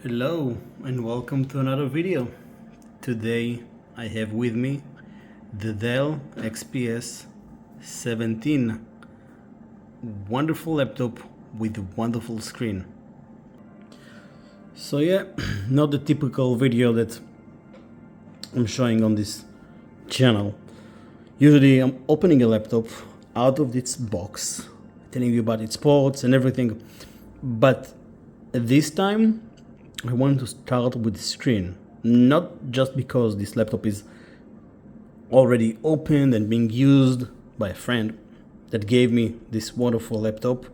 Hello and welcome to another video. Today I have with me the Dell XPS 17. Wonderful laptop with a wonderful screen. So yeah, not the typical video that I'm showing on this channel. Usually I'm opening a laptop out of its box, telling you about its ports and everything. But this time I want to start with the screen, not just because this laptop is already opened and being used by a friend that gave me this wonderful laptop,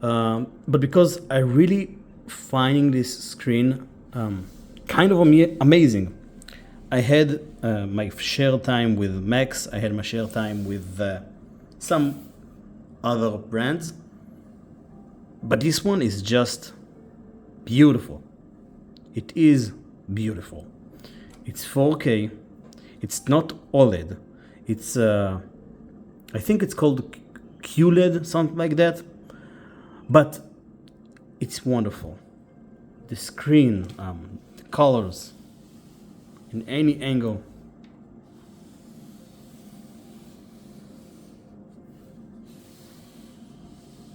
but because I really finding this screen kind of amazing. I had my share time with Macs, I had my share time with some other brands, but this one is just beautiful. It is beautiful. It's 4K. It's not OLED. It's I think it's called QLED, something like that. But it's wonderful. The screen, the colors, in any angle.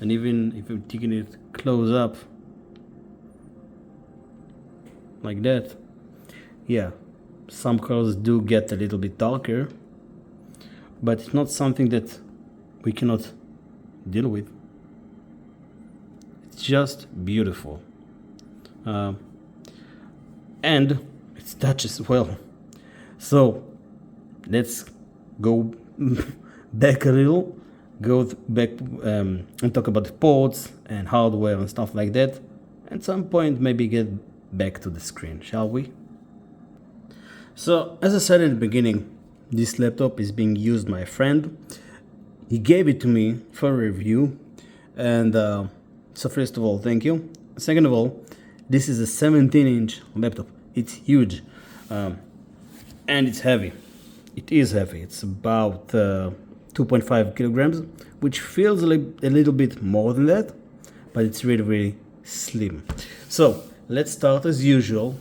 And even if I'm taking it close up, like that, yeah, some colors do get a little bit darker, but it's not something that we cannot deal with. It's just beautiful, and it's touch as well. So let's go back a little, back and talk about the ports and hardware and stuff like that. At some point, maybe get back to the screen, shall we? So, as I said in the beginning, this laptop is being used by a friend. He gave it to me for a review, and so first of all, thank you. Second of all, this is a 17-inch laptop. It's huge, and it's heavy. It is heavy. It's about 2.5 kilograms, which feels a little bit more than that, but it's really, really slim. So let's start as usual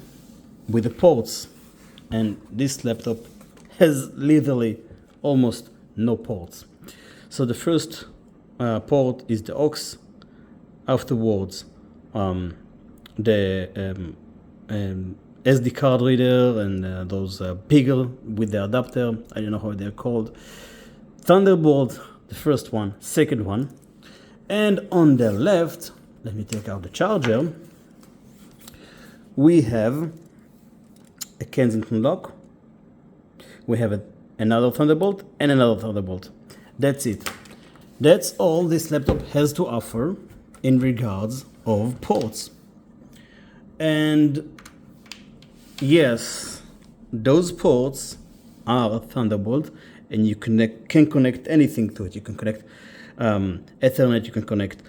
with the ports. And this laptop has literally almost no ports. So the first port is the aux. Afterwards, the SD card reader and those bigger with the adapter. I don't know how they're called. Thunderbolt, the first one, second one. And on the left, let me take out the charger. We have a Kensington lock, we have another Thunderbolt and another Thunderbolt. That's it. That's all this laptop has to offer in regards of ports. And yes, those ports are Thunderbolt, and you can connect anything to it. You can connect Ethernet, you can connect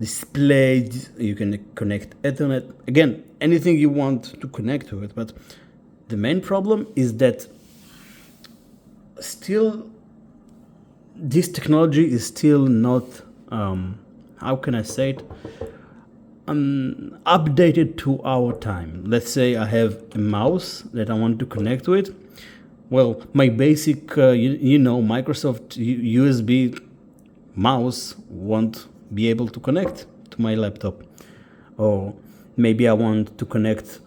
displays, you can connect Ethernet, again, anything you want to connect to it. But the main problem is that still this technology is still not how can I say it, updated to our time. Let's say I have a mouse that I want to connect to it. Well, my basic Microsoft USB mouse won't be able to connect to my laptop. Or maybe I want to connect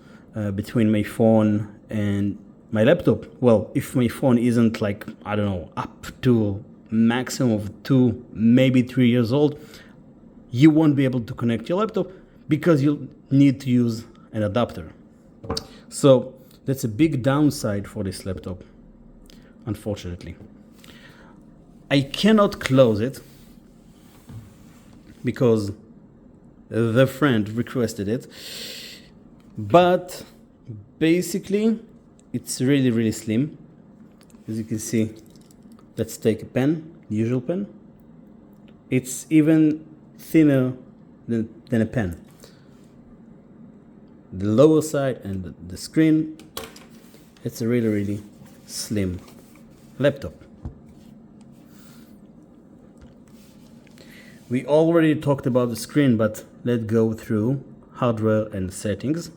between my phone and my laptop. Well, if my phone isn't like, I don't know, up to maximum of 2, maybe 3 years old, you won't be able to connect your laptop because you'll need to use an adapter. So that's a big downside for this laptop, unfortunately. I cannot close it because the friend requested it, but basically it's really, really slim. As you can see, let's take a pen, usual pen. It's even thinner than a pen. The lower side and the screen, it's a really, really slim laptop. We already talked about the screen, but let's go through hardware and settings.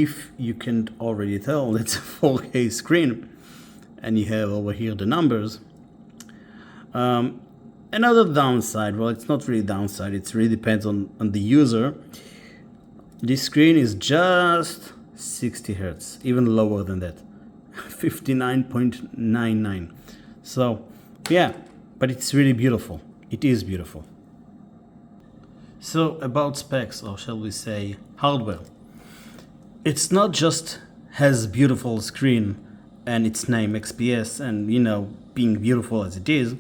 if you can already tell, that's a 4K screen, and you have over here the numbers. Another downside, well, it's not really downside, it really depends on the user. This screen is just 60 Hertz, even lower than that, 59.99. So yeah, but it's really beautiful. It is beautiful. So about specs, or shall we say hardware. It's not just has beautiful screen and its name XPS and, you know, being beautiful as it is,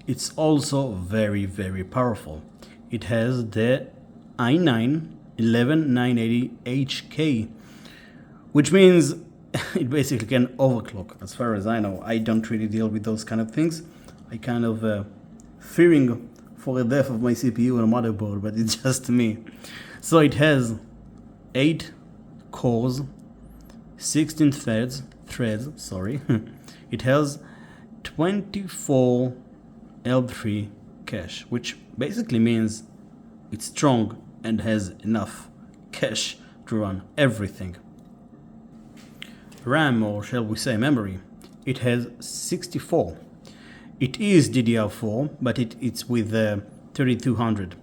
it's also very, very powerful. It has the i9 11980HK, which means it basically can overclock. As far as I know, I don't really deal with those kind of things. I kind of fearing for the death of my CPU and motherboard, but it's just me. So it has 8 cores, 16 threads. Sorry. It has 24 L3 cache, which basically means it's strong and has enough cache to run everything. RAM, or shall we say memory, it has 64. It is DDR4, but it's with 3200.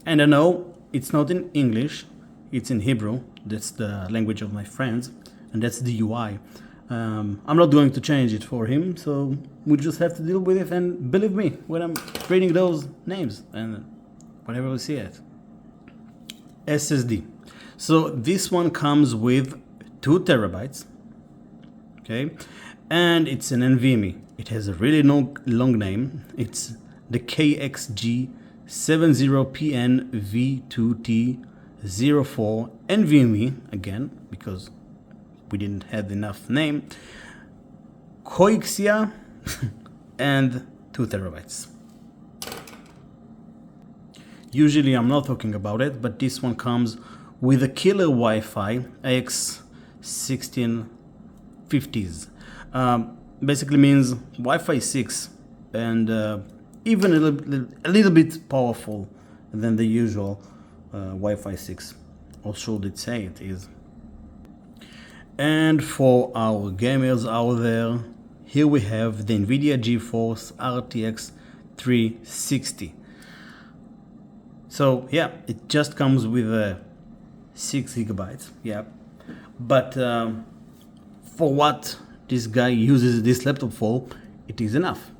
And I know it's not in English, it's in Hebrew. That's the language of my friends, and that's the UI. I'm not going to change it for him, so we just have to deal with it, and believe me when I'm reading those names and whenever we see it. SSD. So this one comes with 2 terabytes, okay, and it's an Nvme. It has a really long name. It's the KXG70PN V2T04 Nvme, again, because we didn't have enough name, Coixia, and 2 terabytes. Usually I'm not talking about it, but this one comes with a killer Wi-Fi AX1650s. Basically means Wi-Fi 6 and even a little bit powerful than the usual Wi-Fi 6, or should it say it is. And for our gamers out there, here we have the Nvidia GeForce RTX 360. So yeah, it just comes with 6 gigabytes, yeah. But for what this guy uses this laptop for, it is enough.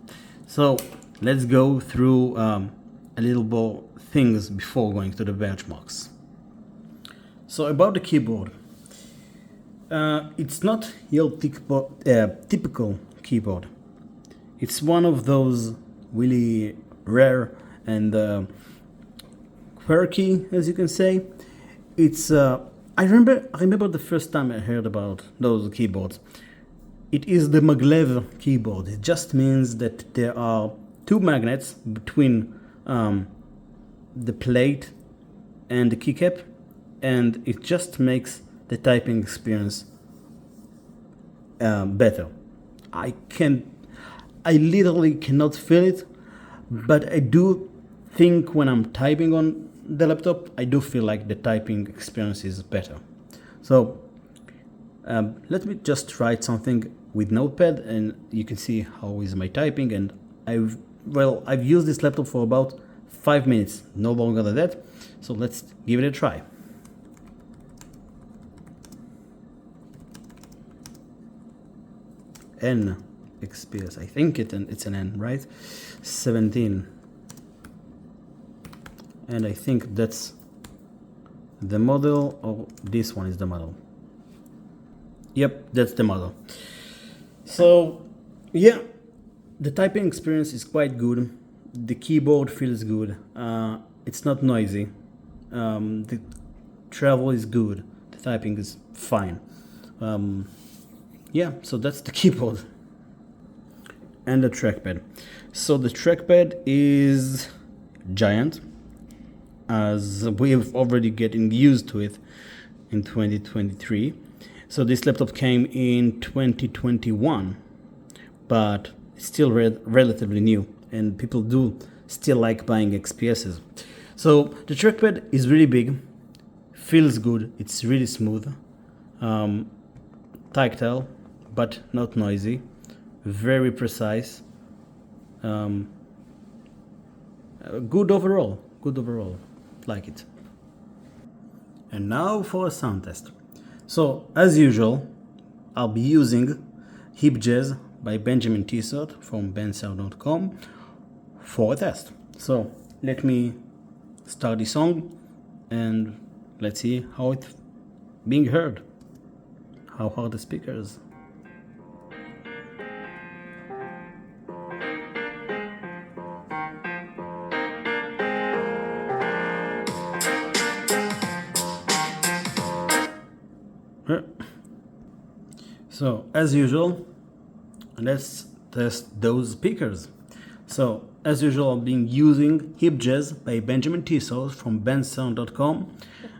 So let's go through a little more things before going to the benchmarks. So about the keyboard, it's not your typical keyboard. It's one of those really rare and quirky, as you can say. It's I remember the first time I heard about those keyboards. It is the maglev keyboard. It just means that there are 2 magnets between the plate and the keycap, and it just makes the typing experience better. I literally cannot feel it, but I do think when I'm typing on the laptop, I do feel like the typing experience is better. So let me just write something with Notepad, and you can see how is my typing. And I've used this laptop for about 5 minutes, no longer than that. So let's give it a try. N XPS, I think it's an N, right? 17. And I think that's the model, or this one is the model. Yep, that's the model. So yeah, the typing experience is quite good. The keyboard feels good. It's not noisy. The travel is good. The typing is fine. Yeah, so that's the keyboard. And the trackpad. So the trackpad is giant, as we've already getting used to it in 2023. So this laptop came in 2021, but it's still relatively new, and people do still like buying XPSs. So the trackpad is really big, feels good, it's really smooth. Tactile, but not noisy. Very precise. Good overall. Good overall. Like it. And now for a sound test. So, as usual, I'll be using Hip Jazz by Benjamin Tissot from bensound.com for a test. So, let me start the song and let's see how it's being heard. How are the speakers? So, as usual, let's test those speakers. So, as usual, I've been using Hip Jazz by Benjamin Tissot from bensound.com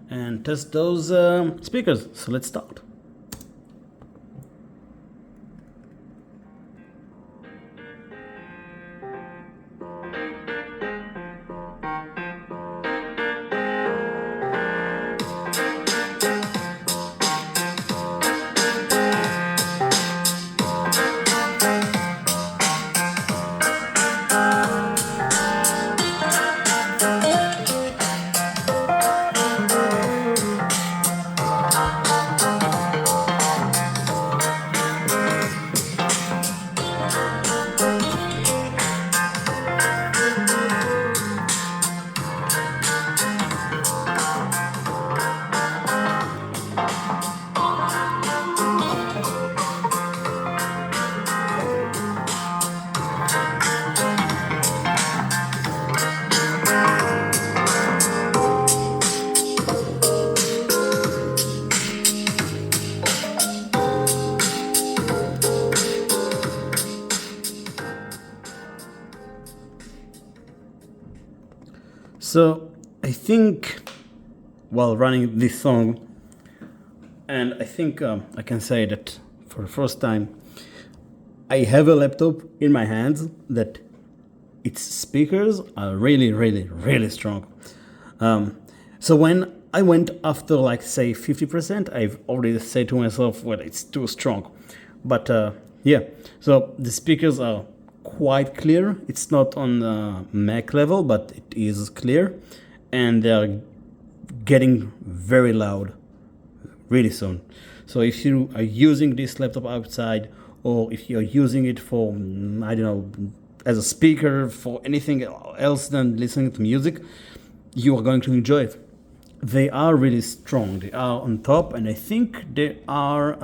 and test those speakers. So, let's start. So I think while running this song, and I think I can say that for the first time, I have a laptop in my hands that its speakers are really, really, really strong. So when I went after like say 50%, I've already said to myself, well, it's too strong. But yeah, so the speakers are quite clear. It's not on Mac level, but it is clear, and they are getting very loud really soon. So if you are using this laptop outside, or if you're using it for, I don't know, as a speaker for anything else than listening to music, you are going to enjoy it. They are really strong. They are on top, and I think there are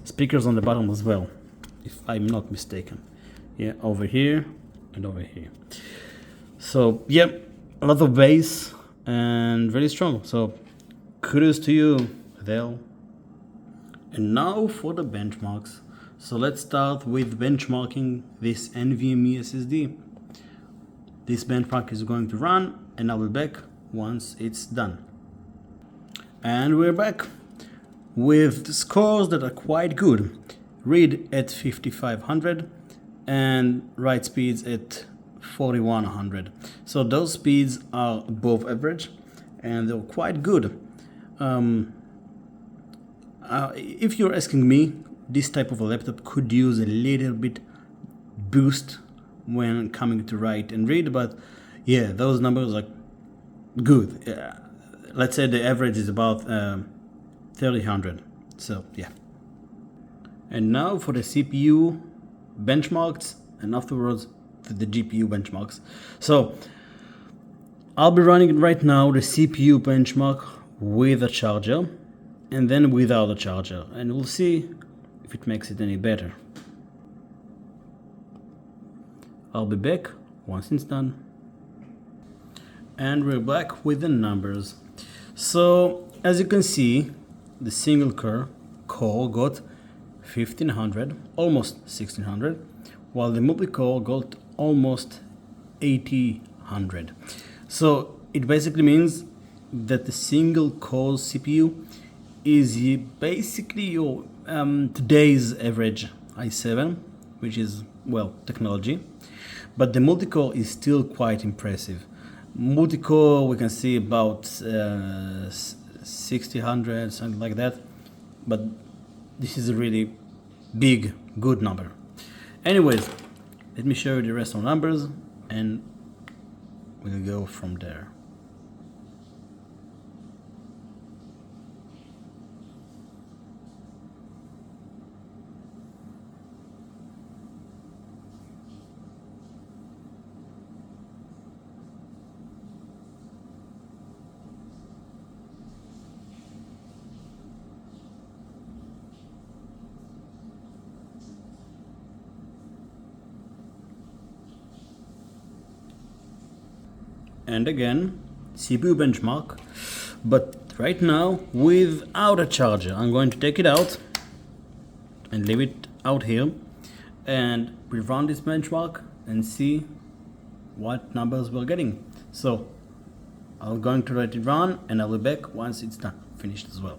speakers on the bottom as well, if I'm not mistaken. Yeah, over here and over here. So yeah, a lot of bass and really strong. So kudos to you, Dell. And now for the benchmarks. So let's start with benchmarking this Nvme SSD. This benchmark is going to run, and I'll be back once it's done. And we're back with the scores that are quite good. Read at 5500 and write speeds at 4100. So those speeds are above average and they're quite good. If you're asking me, this type of a laptop could use a little bit boost when coming to write and read, but yeah, those numbers are good. Let's say the average is about 3000. So yeah. And now for the CPU benchmarks, and afterwards for the GPU benchmarks. So I'll be running right now the CPU benchmark with a charger and then without a charger, and we'll see if it makes it any better. I'll be back once it's done. And we're back with the numbers. So as you can see, the single core got 1500, almost 1600, while the multi-core got almost 1800. So it basically means that the single core CPU is basically your today's average i7, which is, well, technology, but the multi-core is still quite impressive. Multi-core, we can see about 6000, something like that. but this is a really big, good number. Anyways, let me show you the rest of the numbers and we'll go from there. And again, CPU benchmark, but right now without a charger. I'm going to take it out and leave it out here, and we run this benchmark and see what numbers we're getting. So I'm going to let it run and I'll be back once it's done, finished as well.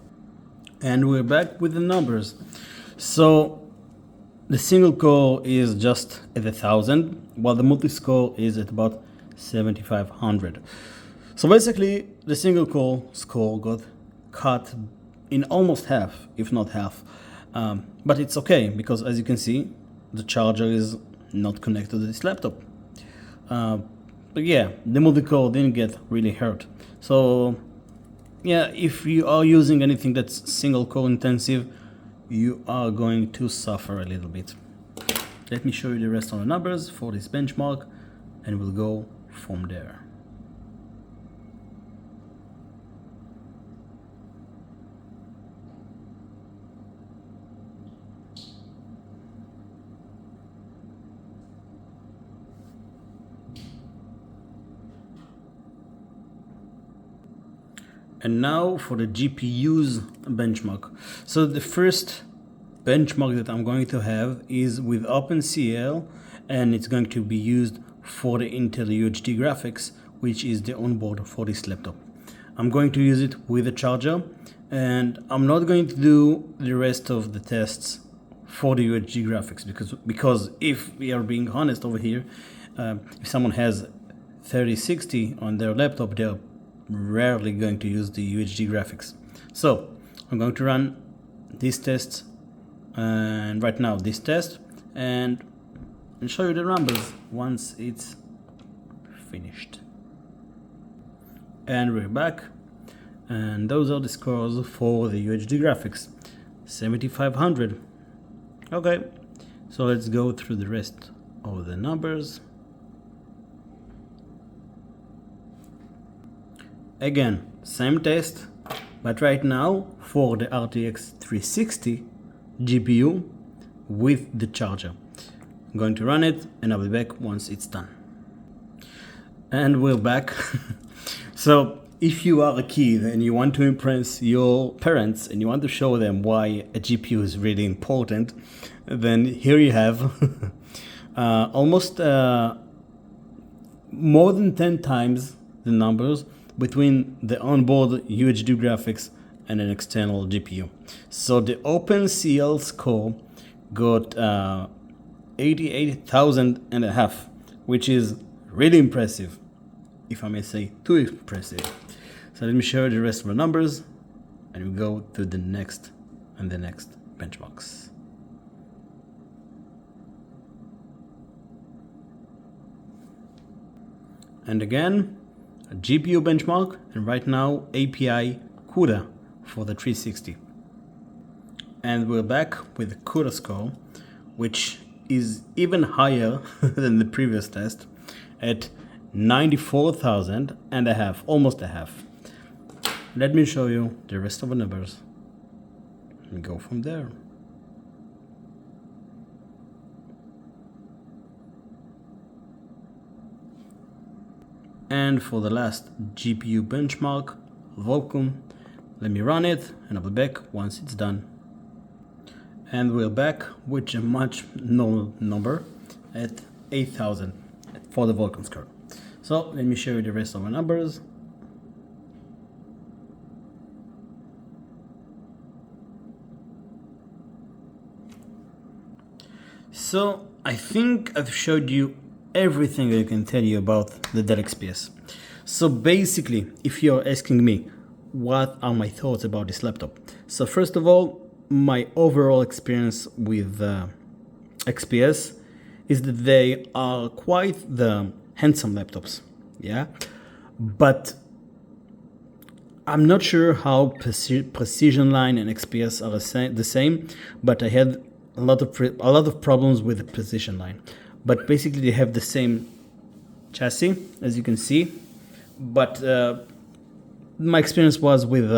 And we're back with the numbers. So the single core is just at 1000, while the multi-core is at about 7500. So basically the single core score got cut in almost half, if not half, but it's okay because as you can see the charger is not connected to this laptop, but yeah, the multi-core didn't get really hurt. So yeah, if you are using anything that's single core intensive, you are going to suffer a little bit. Let me show you the rest of the numbers for this benchmark and we'll go from there. And now for the GPU's benchmark. So the first benchmark that I'm going to have is with OpenCL, and it's going to be used for the Intel UHD graphics, which is the onboard for this laptop. I'm going to use it with a charger, and I'm not going to do the rest of the tests for the UHD graphics because if we are being honest over here, if someone has 3060 on their laptop, they're rarely going to use the UHD graphics. So I'm going to run these tests, and right now this test, and show you the numbers once it's finished. And we're back, and those are the scores for the UHD graphics. 7500. Okay, so let's go through the rest of the numbers. Again, same test, but right now for the RTX 360 GPU with the charger. I'm going to run it and I'll be back once it's done. And we're back. So if you are a kid and you want to impress your parents and you want to show them why a GPU is really important, then here you have almost more than 10 times the numbers between the onboard UHD graphics and an external GPU. So the OpenCL score got 88,000 and a half, which is really impressive, if I may say, too impressive. So let me show you the rest of the numbers and we go to the next and the next benchmarks. And again, a GPU benchmark, and right now API CUDA for the 360. And we're back with the CUDA score, which is even higher than the previous test at 94,000 and a half, almost a half. Let me show you the rest of the numbers and go from there. And for the last GPU benchmark, Vulkan, let me run it and I'll be back once it's done. And we're back with a much lower number at 8,000 for the Vulkan score. So let me show you the rest of the numbers. So I think I've showed you everything I can tell you about the Dell XPS. So basically, if you're asking me what are my thoughts about this laptop, so first of all, my overall experience with XPS is that they are quite the handsome laptops, yeah, but I'm not sure how Precision Line and XPS are the same, but I had a lot of problems with the Precision Line. But basically, they have the same chassis, as you can see. But my experience was with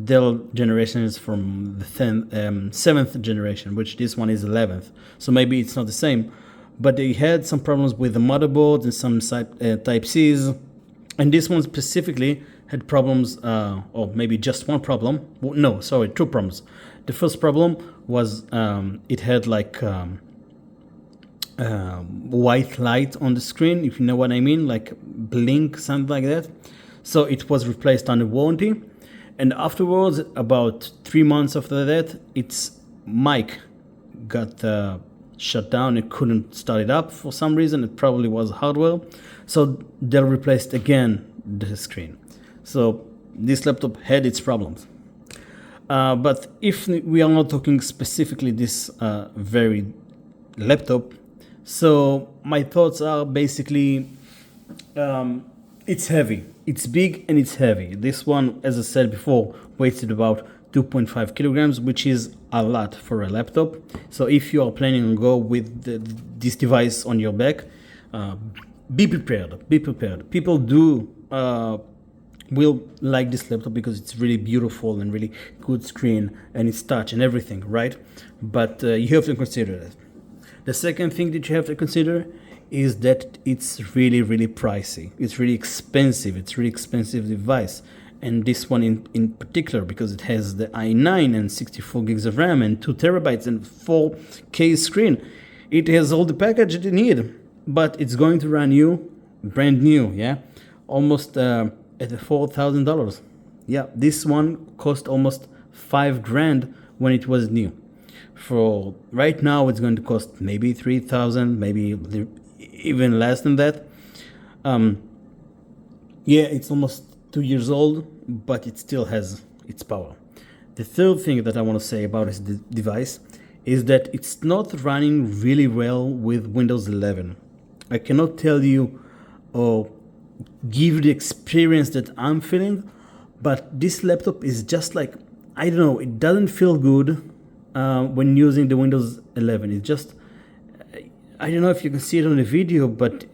Dell generations from the 7th generation, which this one is 11th. So maybe it's not the same. But they had some problems with the motherboard and some Type Cs. And this one specifically had problems, or maybe just one problem. No, sorry, two problems. The first problem was it had like white light on the screen, if you know what I mean, like blink, something like that. So it was replaced under warranty. And afterwards, about 3 months after that, its mic got shut down. It couldn't start it up for some reason. It probably was hardware. So they replaced again the screen. So this laptop had its problems. But if we are not talking specifically this very laptop, so my thoughts are basically it's heavy. It's big and it's heavy. This one, as I said before, weighs at about 2.5 kilograms, which is a lot for a laptop. So if you are planning on go with this device on your back, be prepared. Be prepared. People do will like this laptop because it's really beautiful and really good screen and it's touch and everything, right? But you have to consider that. The second thing that you have to consider is that it's really, really pricey. It's really expensive. It's really expensive device. And this one in particular, because it has the i9 and 64 gigs of RAM and 2 terabytes and 4K screen. It has all the package that you need, but it's going to run you brand new, yeah? Almost at $4,000. Yeah, this one cost almost $5,000 when it was new. For right now, it's going to cost maybe $3,000, maybe even less than that. Yeah, it's almost 2 years old, but it still has its power. The third thing that I want to say about this device is that it's not running really well with Windows 11. I cannot tell you or give the experience that I'm feeling, but this laptop is just like, I don't know, it doesn't feel good when using the Windows 11. It's just, I don't know if you can see it on the video, but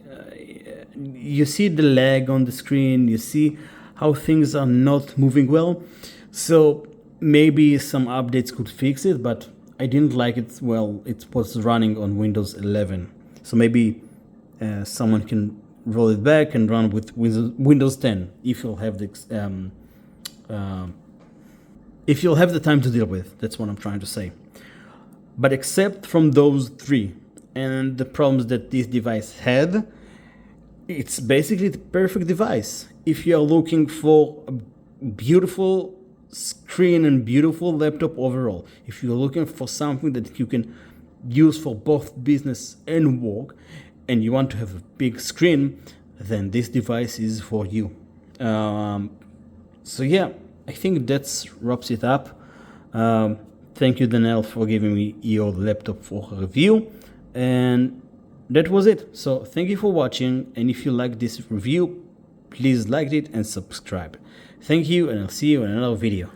you see the lag on the screen, you see how things are not moving well. So maybe some updates could fix it, but I didn't like it. Well, it was running on Windows 11. So maybe someone can roll it back and run with Windows 10 if you'll have the time to deal with. That's what I'm trying to say. But except from those three and the problems that this device had, it's basically the perfect device. If you are looking for a beautiful screen and beautiful laptop overall, if you're looking for something that you can use for both business and work, and you want to have a big screen, then this device is for you. So yeah, I think that wraps it up. Thank you, Daniel, for giving me your laptop for a review. And that was it. So thank you for watching. And if you like this review, please like it and subscribe. Thank you, and I'll see you in another video.